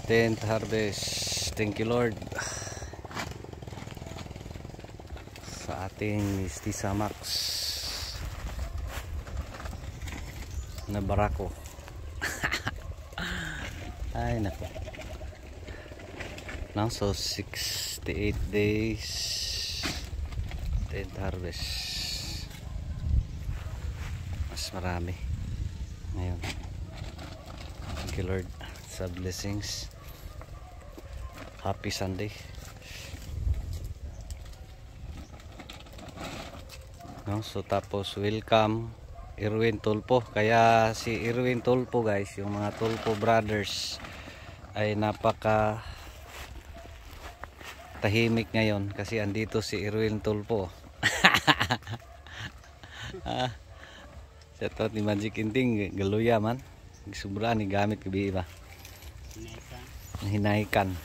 10th harvest. Thank you Lord sa ating Mistisa Max na barako. Ay nako. Now so 68 days 10th harvest. Mas marami ngayon. Thank you Lord sa blessings. Happy Sunday. No, so tapos welcome Irwin Tulpo. Kaya si Irwin Tulpo guys, yung mga Tulpo brothers ay napaka tahimik ngayon kasi andito si Irwin Tulpo. Shoutout ni Magic Inting, galuya man. Sobra ni gamit kabi ba. Hinaikan.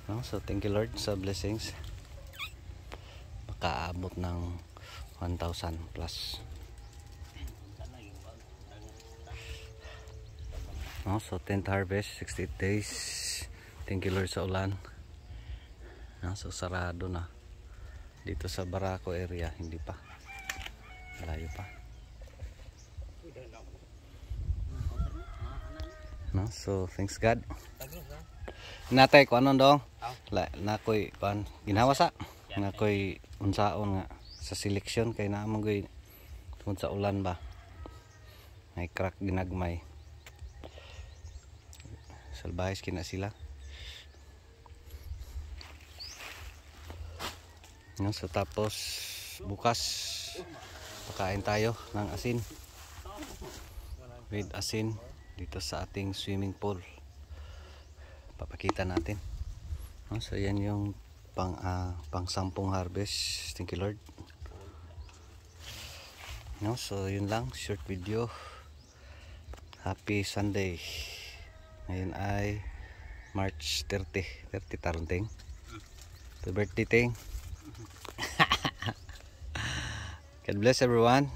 No, so thank you Lord sa blessings. Makaabot ng 1,000 plus. No, so 10th harvest, 68 days. Thank you Lord sa ulan. No, so sarado na dito sa Barako area, hindi pa. Malayo pa. No, so thanks God. Natay ko anon dong. Nakoy kuan ginawa sa nakoy unsaon nga sa selection kay naa man goy tungod sa ulan ba. May crack ginagmay. Salbahis kina sila. No, so tapos bukas pakain tayo ng asin. With asin dito sa ating swimming pool. Papakita natin. No, so yan yung pang 10 harvest. Thank you Lord. No, so yun lang, short video. Happy Sunday. Ngayon ay March 30 tarunting. The birthday thing. God bless everyone.